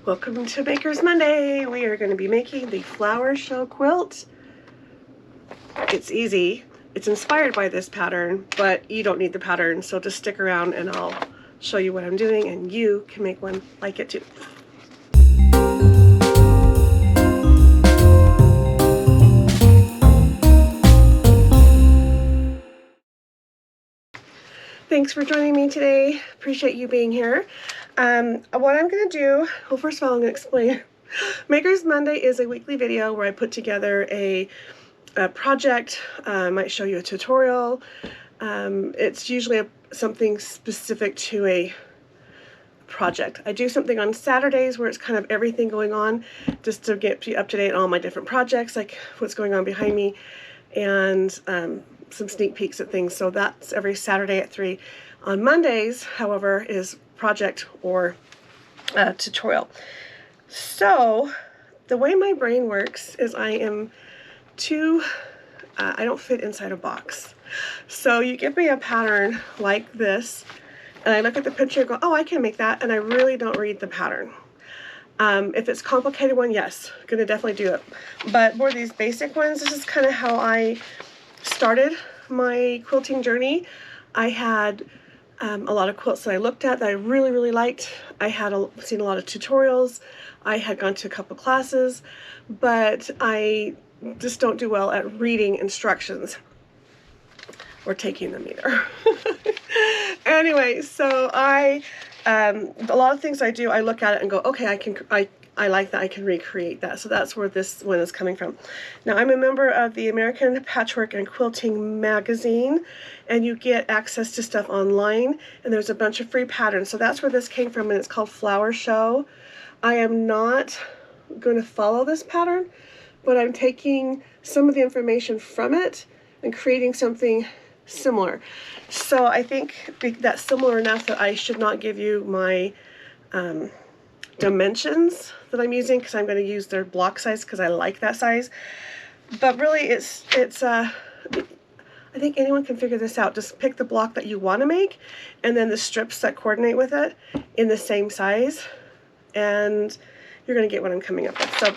Welcome to Maker's Monday. We are going to be making the flower shell quilt. It's easy. It's inspired by this pattern, but you don't need the pattern, so just stick around and I'll show you what I'm doing and you can make one like it too. Thanks for joining me today. Appreciate you being here. What I'm going to do, well, first of all, I'm going to explain. Maker's Monday is a weekly video where I put together a project. I might show you a tutorial. It's usually something specific to a project. I do something on Saturdays where it's kind of everything going on, just to get you up to date on all my different projects, like what's going on behind me, and some sneak peeks at things. So that's every Saturday at 3. On Mondays, however, is project or tutorial. So the way my brain works is I don't fit inside a box. So you give me a pattern like this and I look at the picture and go, oh, I can make that, and I really don't read the pattern. If it's a complicated one, yes, I'm gonna definitely do it. But for these basic ones, this is kind of how I started my quilting journey. I had a lot of quilts that I looked at that I really liked. I had seen a lot of tutorials. I had gone to a couple classes, but I just don't do well at reading instructions or taking them either. Anyway, so a lot of things I do, I look at it and go, okay, I like that, I can recreate that. So that's where this one is coming from. Now, I'm a member of the American Patchwork and Quilting magazine, and you get access to stuff online, and there's a bunch of free patterns. So that's where this came from, and it's called Flower Show. I am not going to follow this pattern, but I'm taking some of the information from it and creating something similar. So I think that's similar enough that I should not give you my dimensions that I'm using, because I'm going to use their block size because I like that size. But really it's I think anyone can figure this out. Just pick the block that you want to make and then the strips that coordinate with it in the same size, and you're going to get what I'm coming up with. So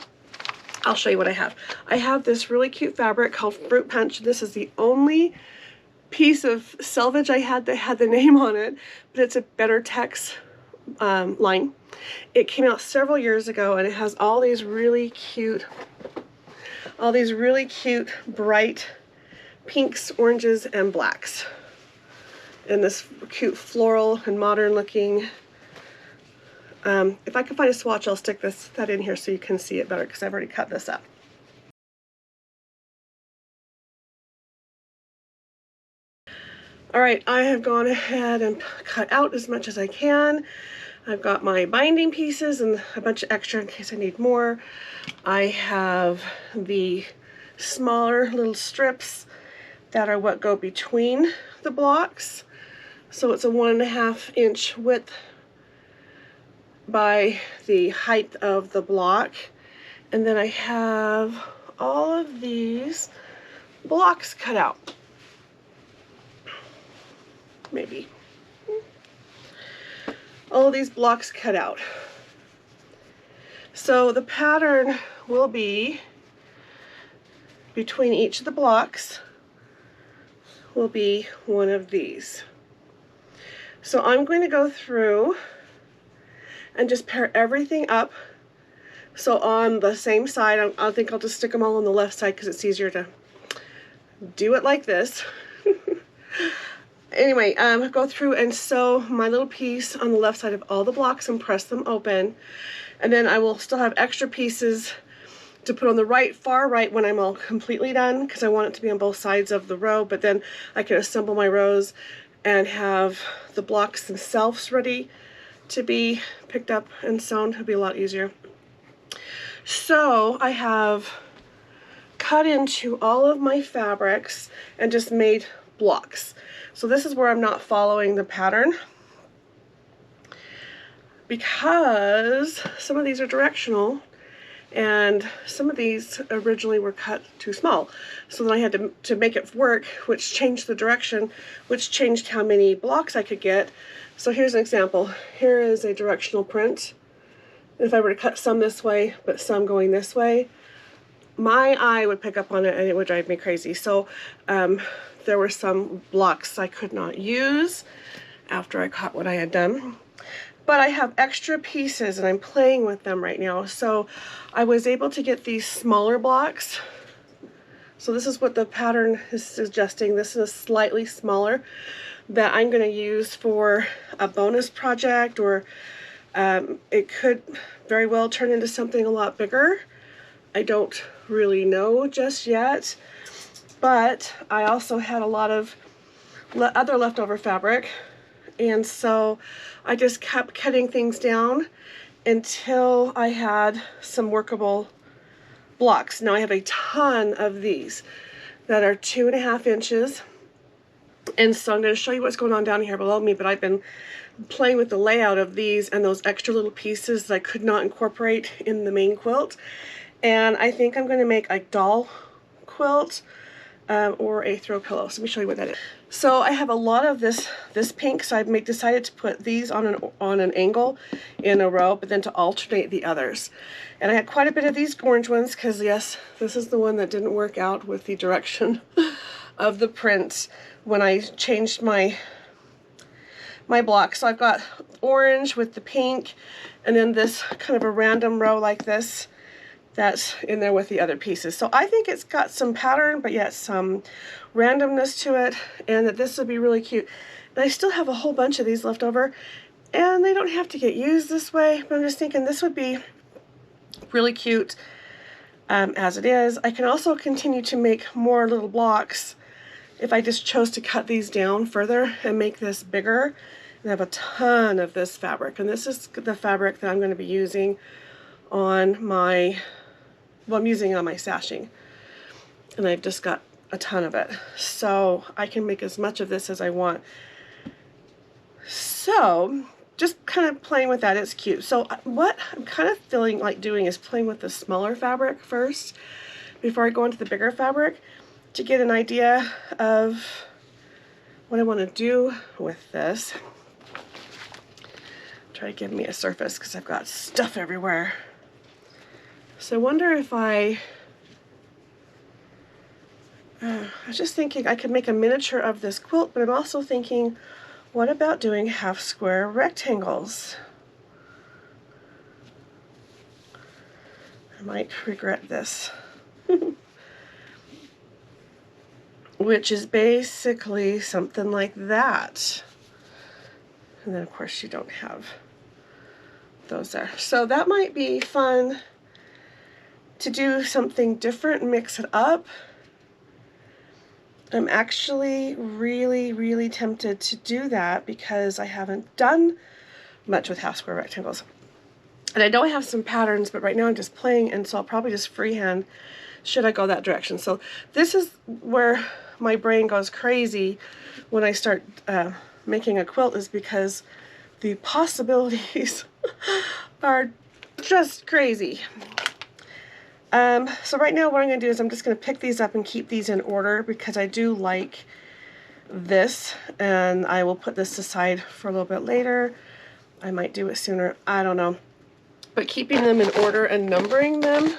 I'll show you what I have. I have this really cute fabric called Fruit Punch. This is the only piece of selvage I had that had the name on it, but it's a Better Tex line. It came out several years ago, and it has all these really cute bright pinks, oranges, and blacks, and this cute floral and modern looking. If I can find a swatch, I'll stick that in here so you can see it better, because I've already cut this up. All right, I have gone ahead and cut out as much as I can. I've got my binding pieces and a bunch of extra in case I need more. I have the smaller little strips that are what go between the blocks. So it's a 1.5 inch width by the height of the block. And then I have all of these blocks cut out. Maybe. All these blocks cut out. So the pattern will be between each of the blocks will be one of these. So I'm going to go through and just pair everything up. So on the same side, I think I'll just stick them all on the left side because it's easier to do it like this. Anyway, go through and sew my little piece on the left side of all the blocks and press them open. And then I will still have extra pieces to put on the far right when I'm all completely done, because I want it to be on both sides of the row, but then I can assemble my rows and have the blocks themselves ready to be picked up and sewn. It'll be a lot easier. So I have cut into all of my fabrics and just made blocks. So this is where I'm not following the pattern, because some of these are directional and some of these originally were cut too small. So then I had to make it work, which changed the direction, which changed how many blocks I could get. So here's an example. Here is a directional print If I were to cut some this way, but some going this way, my eye would pick up on it and it would drive me crazy. So there were some blocks I could not use after I caught what I had done. But I have extra pieces and I'm playing with them right now. So I was able to get these smaller blocks. So this is what the pattern is suggesting. This is slightly smaller that I'm going to use for a bonus project, or it could very well turn into something a lot bigger. I don't really know just yet, but I also had a lot of other leftover fabric, and so I just kept cutting things down until I had some workable blocks. Now I have a ton of these that are 2.5 inches, and so I'm going to show you what's going on down here below me, but I've been playing with the layout of these and those extra little pieces that I could not incorporate in the main quilt. And I think I'm going to make a doll quilt or a throw pillow. So let me show you what that is. So I have a lot of this pink, so I've decided to put these on an angle in a row, but then to alternate the others. And I had quite a bit of these orange ones because, yes, this is the one that didn't work out with the direction of the print when I changed my block. So I've got orange with the pink, and then this kind of a random row like this that's in there with the other pieces. So I think it's got some pattern, but yet some randomness to it, and that this would be really cute. And I still have a whole bunch of these left over, and they don't have to get used this way, but I'm just thinking this would be really cute as it is. I can also continue to make more little blocks if I just chose to cut these down further and make this bigger. And I have a ton of this fabric, and this is the fabric that I'm going to be using on my, well, I'm using it on my sashing, and I've just got a ton of it, so I can make as much of this as I want. So just kind of playing with that, it's cute. So what I'm kind of feeling like doing is playing with the smaller fabric first before I go into the bigger fabric, to get an idea of what I want to do with this. Try to give me a surface because I've got stuff everywhere. So I wonder if I was just thinking I could make a miniature of this quilt, but I'm also thinking, what about doing half square rectangles? I might regret this. Which is basically something like that. And then of course you don't have those there. So that might be fun to do something different and mix it up. I'm actually really tempted to do that because I haven't done much with half square rectangles. And I know I have some patterns, but right now I'm just playing, and so I'll probably just freehand should I go that direction. So this is where my brain goes crazy when I start making a quilt, is because the possibilities are just crazy. So right now what I'm going to do is I'm just going to pick these up and keep these in order because I do like this, and I will put this aside for a little bit later. I might do it sooner, I don't know. But keeping them in order and numbering them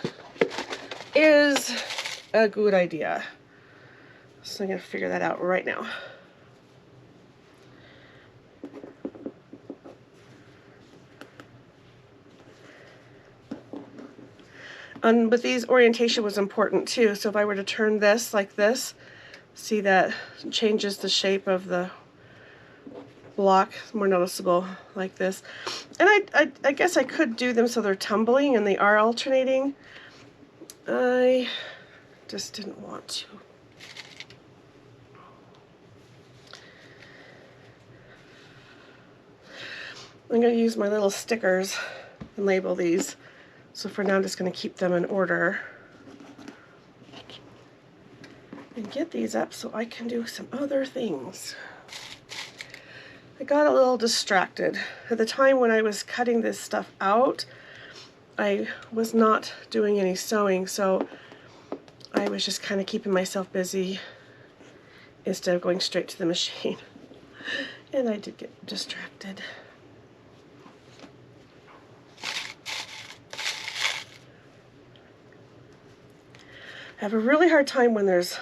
is a good idea. So I'm going to figure that out right now. And with these, orientation was important too. So if I were to turn this like this, see that changes the shape of the block, more noticeable like this. And I guess I could do them so they're tumbling and they are alternating. I just didn't want to. I'm going to use my little stickers and label these. So for now I'm just going to keep them in order and get these up so I can do some other things. I got a little distracted. At the time when I was cutting this stuff out, I was not doing any sewing, so I was just kind of keeping myself busy instead of going straight to the machine. And I did get distracted. I have a really hard time when there's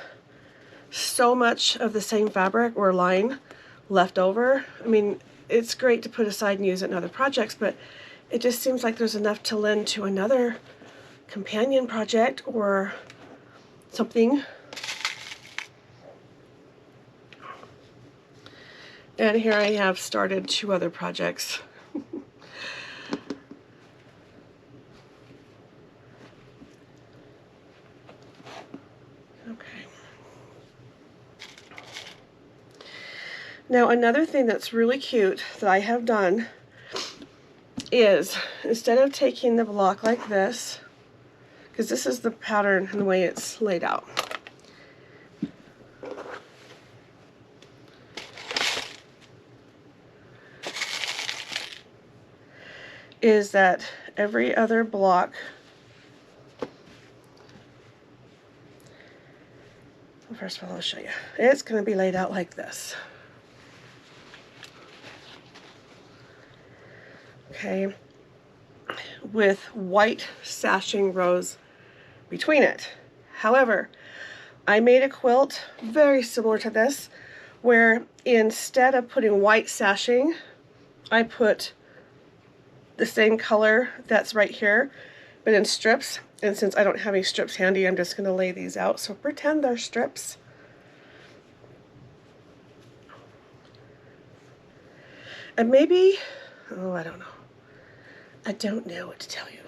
so much of the same fabric or line left over. I mean, it's great to put aside and use it in other projects, but it just seems like there's enough to lend to another companion project or something. And here I have started 2 other projects. Okay. Now another thing that's really cute that I have done is, instead of taking the block like this, because this is the pattern and the way it's laid out, is that every other block, well, first of all, I'll show you. It's going to be laid out like this. Okay, with white sashing rows between it. However, I made a quilt very similar to this, where instead of putting white sashing, I put the same color that's right here, but in strips. And since I don't have any strips handy, I'm just going to lay these out. So pretend they're strips. And maybe, oh, I don't know. I don't know what to tell you.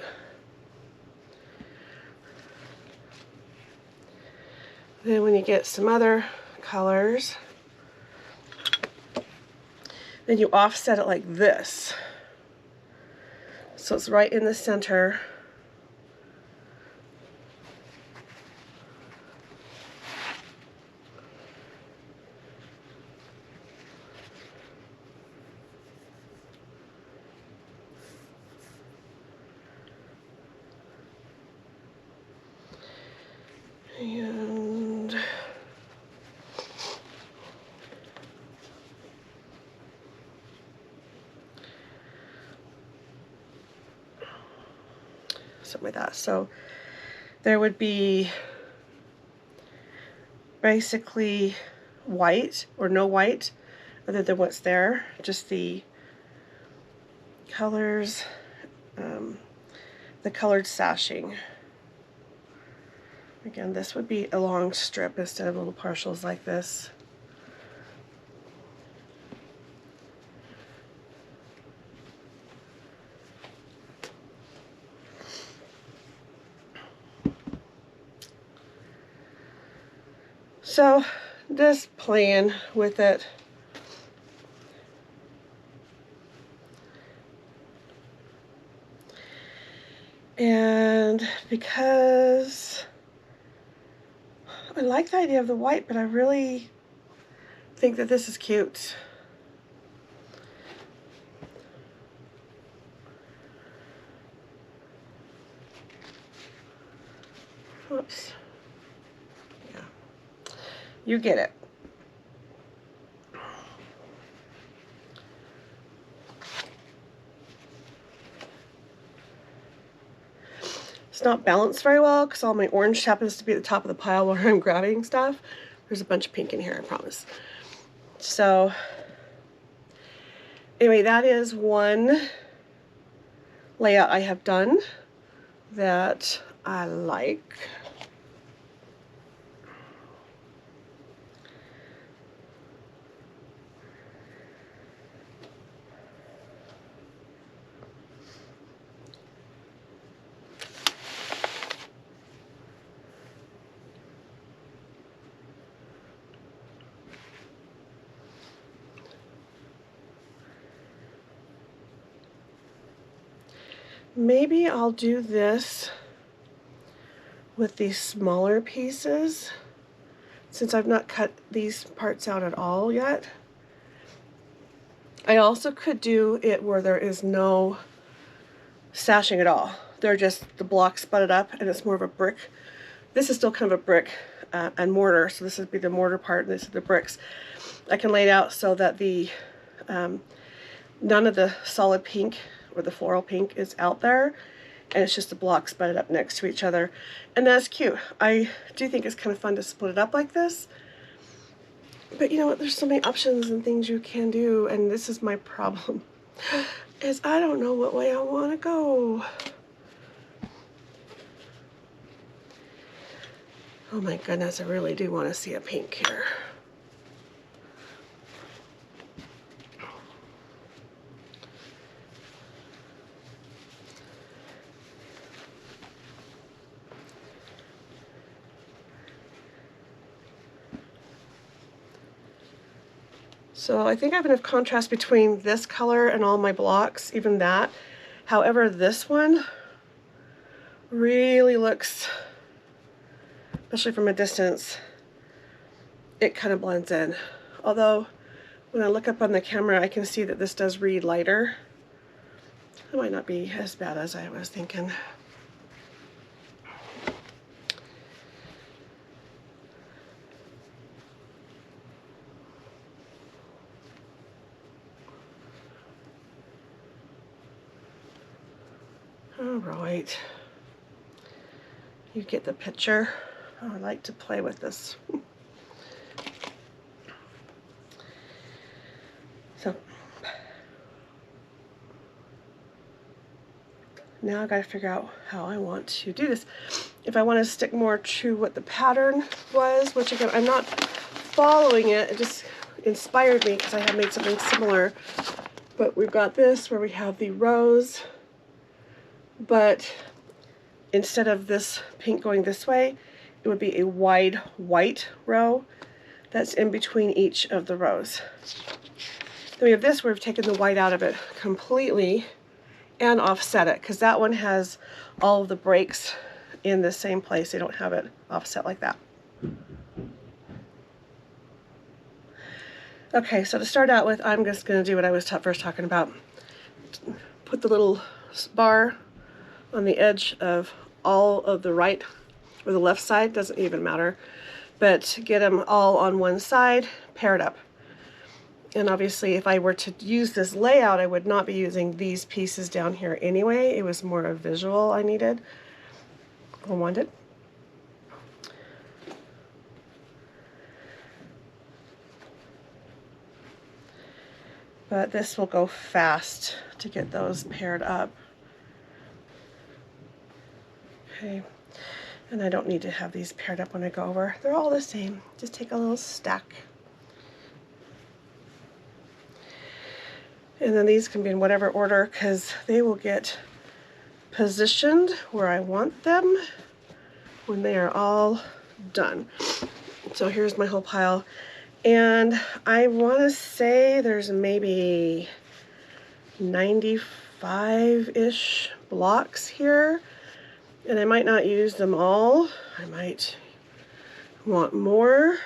Then when you get some other colors, then you offset it like this. So it's right in the center. And something like that. So there would be basically white or no white other than what's there, just the colors, the colored sashing. Again, this would be a long strip instead of little partials like this. So just playing with it. And because I like the idea of the white, but I really think that this is cute. Oops. Yeah. You get it. It's not balanced very well because all my orange happens to be at the top of the pile where I'm grabbing stuff. There's a bunch of pink in here, I promise. So anyway, that is one layout I have done that I like. Maybe I'll do this with these smaller pieces, since I've not cut these parts out at all yet. I also could do it where there is no sashing at all. They're just the blocks butted up and it's more of a brick. This is still kind of a brick and mortar, so this would be the mortar part and this is the bricks. I can lay it out so that the none of the solid pink or the floral pink is out there, and it's just the blocks butted up next to each other, and that's cute. I do think it's kind of fun to split it up like this, but you know what, there's so many options and things you can do, and this is my problem, is I don't know what way I want to go. Oh my goodness, I really do want to see a pink here. So I think I have enough contrast between this color and all my blocks, even that. However, this one really looks, especially from a distance, it kind of blends in. Although when I look up on the camera, I can see that this does read lighter. It might not be as bad as I was thinking. All right, you get the picture. Oh, I like to play with this. So now I got to figure out how I want to do this. If I want to stick more to what the pattern was, which again, I'm not following it, it just inspired me because I have made something similar. But we've got this where we have the rows, but instead of this pink going this way, it would be a wide white row that's in between each of the rows. Then we have this where we've taken the white out of it completely and offset it, because that one has all of the breaks in the same place. They don't have it offset like that. Okay, so to start out with, I'm just going to do what I was first talking about. Put the little bar on the edge of all of the right or the left side, doesn't even matter, but get them all on one side, pair it up. And obviously if I were to use this layout, I would not be using these pieces down here anyway. It was more a visual I needed or wanted. But this will go fast to get those paired up. Okay, and I don't need to have these paired up when I go over. They're all the same. Just take a little stack. And then these can be in whatever order because they will get positioned where I want them when they are all done. So here's my whole pile. And I want to say there's maybe 95-ish blocks here. And I might not use them all. I might want more.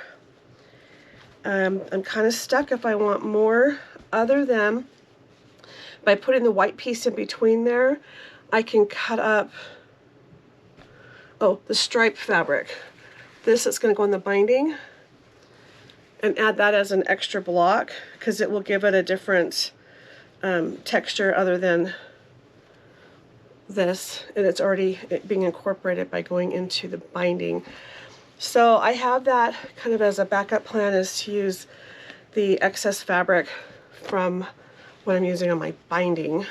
I'm kind of stuck if I want more, other than by putting the white piece in between there, I can cut up, the stripe fabric. This is going to go in the binding, and add that as an extra block because it will give it a different texture other than this, and it's already being incorporated by going into the binding. So I have that kind of as a backup plan, is to use the excess fabric from what I'm using on my binding.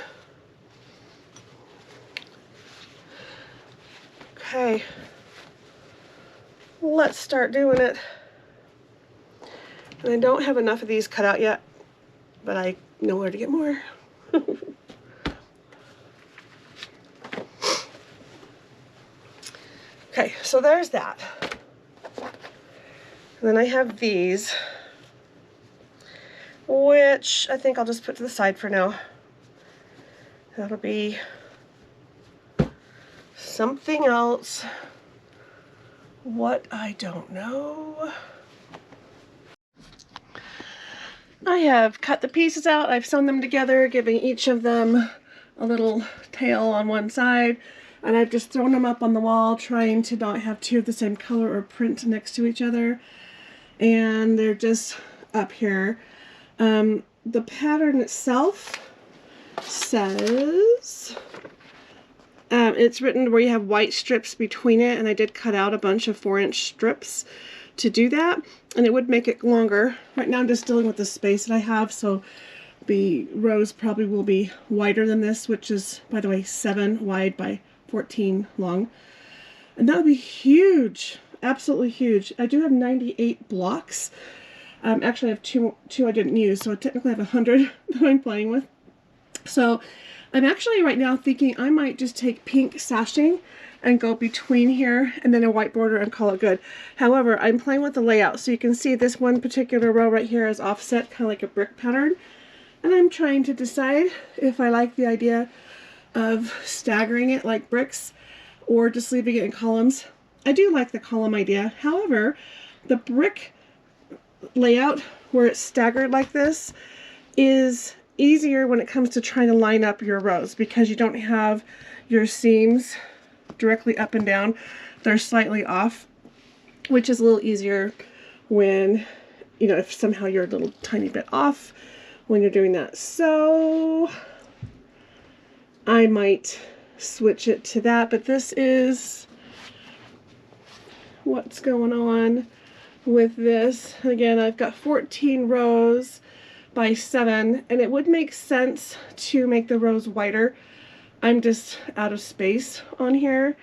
Okay, let's start doing it. And I don't have enough of these cut out yet, but I know where to get more. Okay, so there's that. And then I have these, which I think I'll just put to the side for now. That'll be something else. What, I don't know. I have cut the pieces out. I've sewn them together, giving each of them a little tail on one side. And I've just thrown them up on the wall, trying to not have two of the same color or print next to each other. And they're just up here. The pattern itself says It's written where you have white strips between it, and I did cut out a bunch of 4-inch strips to do that, and it would make it longer. Right now I'm just dealing with the space that I have, so the rows probably will be wider than this, which is, by the way, 7 wide by 14 long. And that would be huge, absolutely huge. I do have 98 blocks. Actually I have two I didn't use, so I technically have 100 that I'm playing with. So I'm actually right now thinking I might just take pink sashing and go between here and then a white border and call it good. However, I'm playing with the layout, so you can see this one particular row right here is offset, kind of like a brick pattern. And I'm trying to decide if I like the idea of staggering it like bricks or just leaving it in columns. I do like the column idea. However, the brick layout where it's staggered like this is easier when it comes to trying to line up your rows, because you don't have your seams directly up and down. They're slightly off, which is a little easier when, you know, if somehow you're a little tiny bit off when you're doing that. So I might switch it to that, but this is what's going on with this. Again, I've got 14 rows by 7, and it would make sense to make the rows wider. I'm just out of space on here.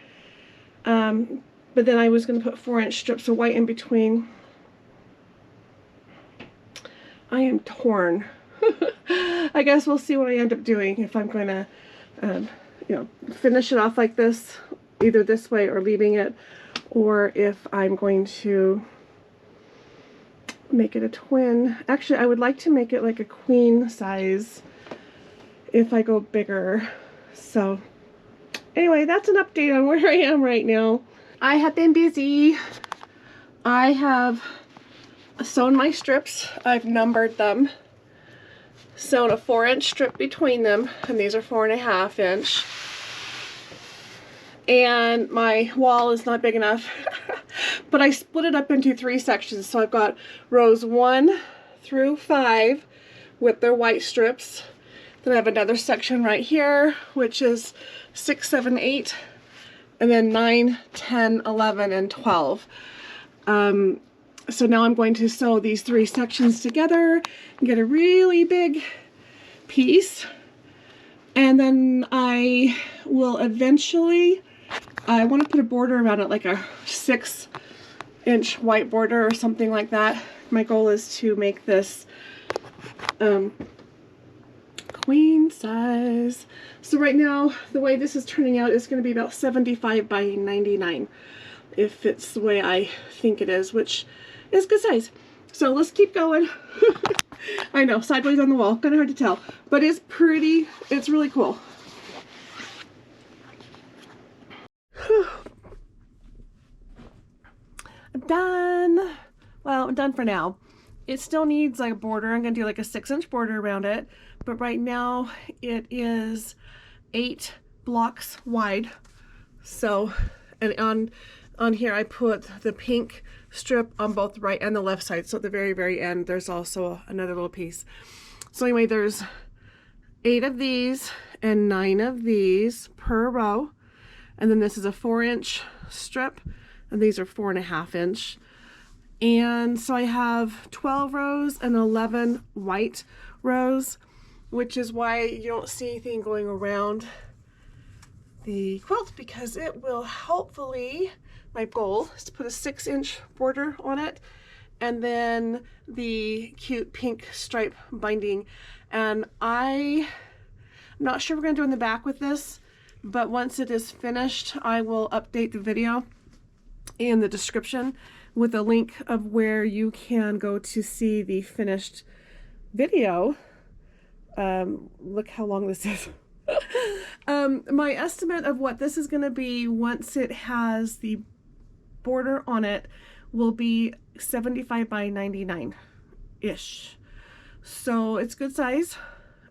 But then I was going to put 4-inch strips of white in between. I am torn. I guess we'll see what I end up doing, if I'm going to you know, finish it off like this, either this way or leaving it, or if I'm going to make it a twin. Actually, I would like to make it like a queen size if I go bigger. So anyway, that's an update on where I am right now. I have been busy. I have sewn my strips. I've numbered them. Sewn a 4-inch strip between them, and these are 4.5 inch. And my wall is not big enough, but I split it up into 3 sections. So I've got rows 1 through 5 with their white strips. Then I have another section right here, which is 6, 7, 8, and then 9, 10, 11, and 12. So now I'm going to sew these 3 sections together and get a really big piece. And then I will eventually, I want to put a border around it, like a 6-inch white border or something like that. My goal is to make this queen size. So right now, the way this is turning out is going to be about 75 by 99, if it's the way I think it is, which is good size. So let's keep going. I know, sideways on the wall, kind of hard to tell, but it's pretty, it's really cool. I'm done. Well, I'm done for now. It still needs like a border. I'm going to do like a 6-inch border around it, but right now it is 8 blocks wide. So, and on here I put the pink strip on both the right and the left side. So at the very, very end, there's also another little piece. So anyway, there's 8 of these and 9 of these per row. And then this is a 4-inch strip, and these are 4.5 inch. And so I have 12 rows and 11 white rows, which is why you don't see anything going around the quilt, because it will hopefully, my goal is to put a 6-inch border on it, and then the cute pink stripe binding. And I'm not sure we're going to do in the back with this, but once it is finished, I will update the video in the description with a link of where you can go to see the finished video. Look how long this is. My estimate of what this is going to be once it has the border on it will be 75 by 99 ish. So it's good size,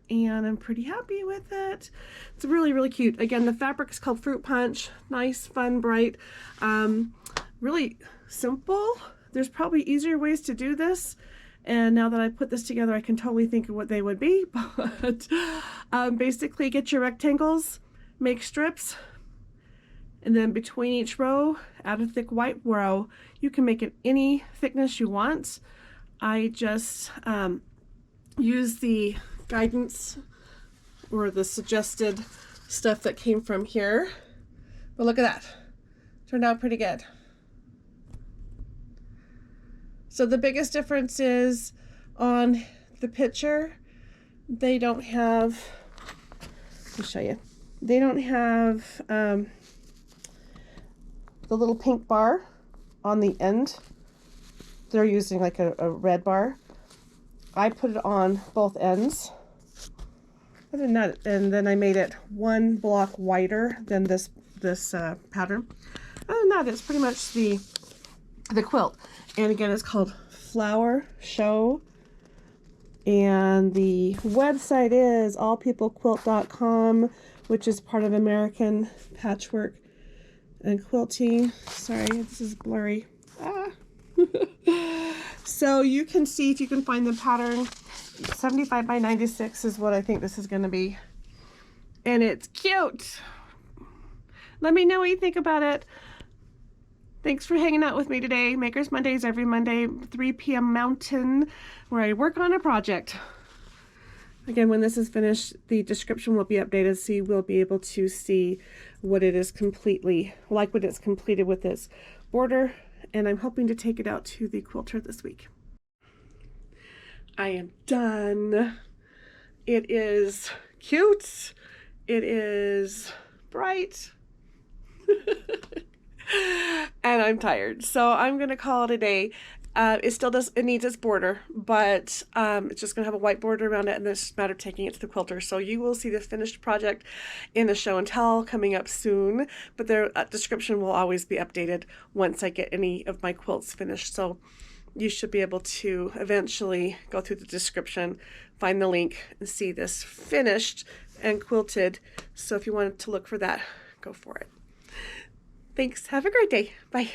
and I'm pretty happy with it. It's really, really cute. Again, the fabric is called Fruit Punch. Nice, fun, bright. Really simple. There's probably easier ways to do this, and now that I put this together, I can totally think of what they would be. But basically, get your rectangles, make strips, And then between each row, add a thick white row. You can make it any thickness you want. I just use the guidance or the suggested stuff that came from here. But look at that. Turned out pretty good. So the biggest difference is on the picture, they don't have, let me show you. They don't have the little pink bar on the end. They're using like a red bar. I put it on both ends. Other than that, and then I made it one block wider than this pattern. Other than that, it's pretty much the quilt. And again, it's called Flower Show. And the website is allpeoplequilt.com, which is part of American Patchwork and Quilting. Sorry, this is blurry. So you can see if you can find the pattern. 75 by 96 is what I think this is going to be. And it's cute. Let me know what you think about it. Thanks for hanging out with me today. Makers Mondays every Monday, 3 p.m. Mountain, where I work on a project. Again, when this is finished, the description will be updated, so you will be able to see what it is completely, like when it's completed with this border, and I'm hoping to take it out to the quilter this week. I am done. It is cute. It is bright. And I'm tired, so I'm gonna call it a day. It needs its border, but it's just gonna have a white border around it, and it's just a matter of taking it to the quilter. So you will see the finished project in the show and tell coming up soon, but their description will always be updated once I get any of my quilts finished. So you should be able to eventually go through the description, find the link, and see this finished and quilted. So if you wanted to look for that, go for it. Thanks. Have a great day. Bye.